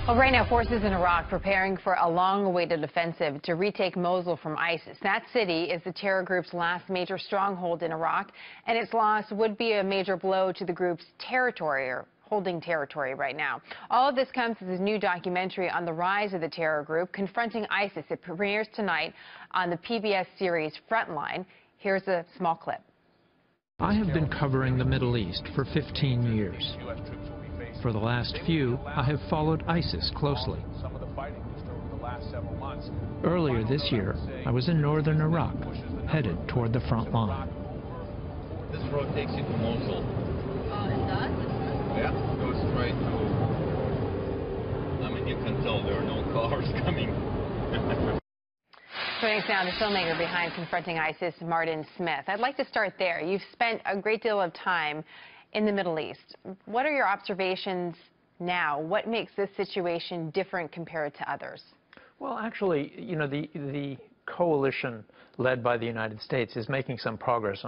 Well, right now, forces in Iraq preparing for a long-awaited offensive to retake Mosul from ISIS. That city is the terror group's last major stronghold in Iraq, and its loss would be a major blow to the group's territory, or holding territory right now. All of this comes as a new documentary on the rise of the terror group, Confronting ISIS. It premieres tonight on the PBS series Frontline. Here's a small clip. I have been covering the Middle East for 15 years. For the last few, I have followed ISIS closely. Earlier this year, I was in northern Iraq, headed toward the front line. This road takes you to Mosul. Oh, it does? Yeah, it goes straight to... I mean, you can tell there are no cars coming. Joining us now, the filmmaker behind Confronting ISIS, Martin Smith. I'd like to start there. You've spent a great deal of time in the Middle East. What are your observations now? What makes this situation different compared to others? Well, actually, you know, the coalition led by the United States is making some progress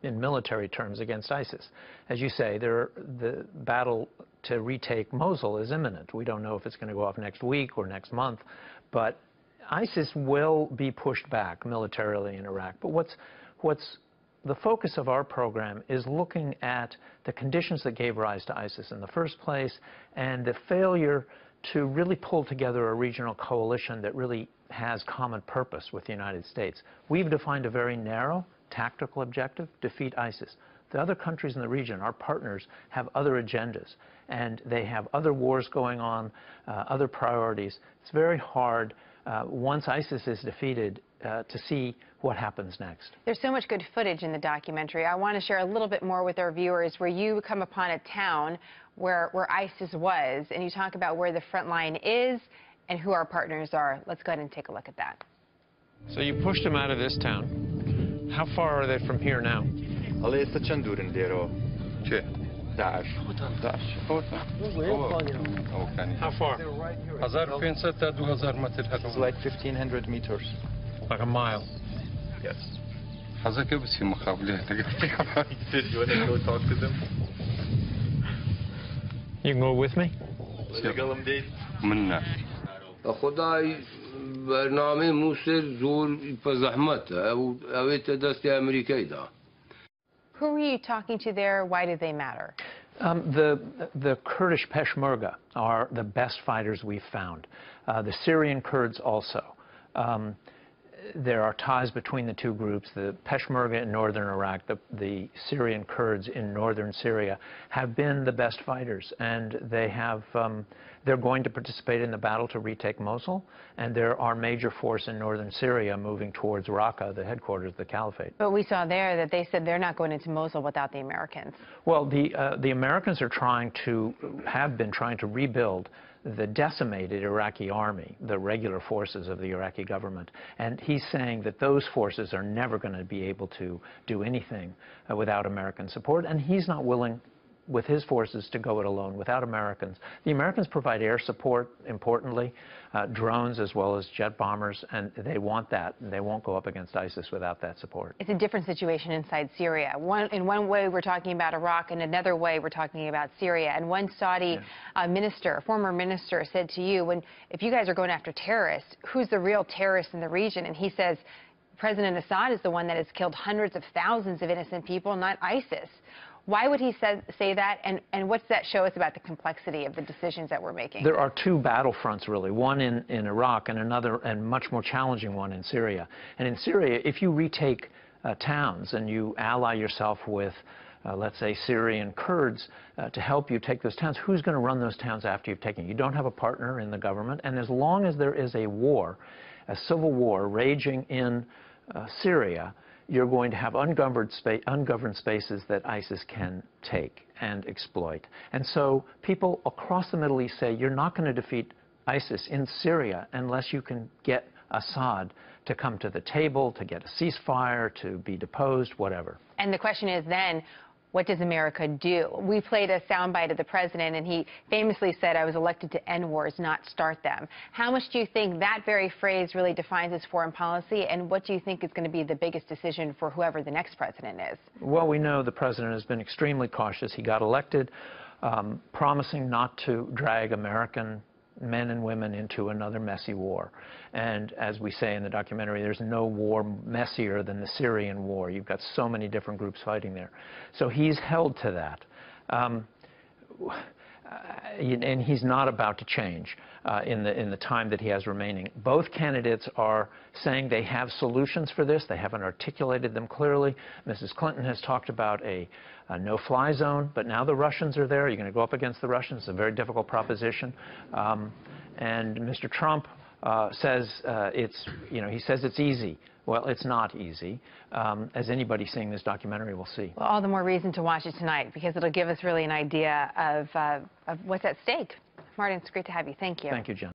in military terms against ISIS. As you say, the battle to retake Mosul is imminent. We don't know if it's going to go off next week or next month, but ISIS will be pushed back militarily in Iraq. But what's the focus of our program is looking at the conditions that gave rise to ISIS in the first place and the failure to really pull together a regional coalition that really has common purpose with the United States. We've defined a very narrow tactical objective: defeat ISIS. The other countries in the region, our partners, have other agendas, and they have other wars going on, other priorities. It's very hard, once ISIS is defeated, to see what happens next. There's so much good footage in the documentary. I want to share a little bit more with our viewers where you come upon a town where ISIS was, and you talk about where the front line is and who our partners are. Let's go ahead and take a look at that. So you pushed them out of this town. How far are they from here now? الله يستشندور نديرو شيء 11 How far? 1500 تا 2000 متر. It's like 1500 meters. Like a mile. Yes. حضرتك بس في مقابلة. Did you want to go talk to them? You can go with me? منا. خدای برنامه موسر زور پزحمت او دست امریکایی دا. Who were you talking to there? Why do they matter? The Kurdish Peshmerga are the best fighters we've found. The Syrian Kurds also. There are ties between the two groups. The Peshmerga in northern Iraq, the Syrian Kurds in northern Syria have been the best fighters, and they're going to participate in the battle to retake Mosul, and there are major forces in northern Syria moving towards Raqqa, the headquarters of the caliphate. But we saw there that they said they're not going into Mosul without the Americans. Well, the Americans have been trying to rebuild the decimated Iraqi army, the regular forces of the Iraqi government. And he's saying that those forces are never going to be able to do anything without American support, and he's not willing with his forces to go it alone without Americans. The Americans provide air support, importantly, drones as well as jet bombers, and they want that. They won't go up against ISIS without that support. It's a different situation inside Syria. In one way, we're talking about Iraq, and another way, we're talking about Syria. And one Saudi minister, former minister, said to you, if you guys are going after terrorists, who's the real terrorist in the region? And he says, President Assad is the one that has killed hundreds of thousands of innocent people, not ISIS. Why would he say that, and what's that show us about the complexity of the decisions that we're making? There are two battlefronts, really, one in Iraq and another and much more challenging one in Syria. And in Syria, if you retake towns and you ally yourself with, let's say, Syrian Kurds to help you take those towns, who's going to run those towns after you've taken? You don't have a partner in the government, and as long as there is a war, a civil war raging in Syria, you're going to have ungoverned spaces that ISIS can take and exploit. And so people across the Middle East say you're not going to defeat ISIS in Syria unless you can get Assad to come to the table, to get a ceasefire, to be deposed, whatever. And the question is then, what does America do? We played a soundbite of the president, and he famously said, I was elected to end wars, not start them. How much do you think that very phrase really defines his foreign policy, and what do you think is going to be the biggest decision for whoever the next president is? Well, we know the president has been extremely cautious. He got elected promising not to drag American men and women into another messy war. And as we say in the documentary, there's no war messier than the Syrian war. You've got so many different groups fighting there. So he's held to that. And he's not about to change in the time that he has remaining. Both candidates are saying they have solutions for this. They haven't articulated them clearly. Mrs. Clinton has talked about a no-fly zone, but now the Russians are there. You're going to go up against the Russians. It's a very difficult proposition. And Mr. Trump says he says it's easy. Well, it's not easy, as anybody seeing this documentary will see. Well, all the more reason to watch it tonight, because it'll give us really an idea of what's at stake. Martin, it's great to have you. Thank you. Thank you, Jen.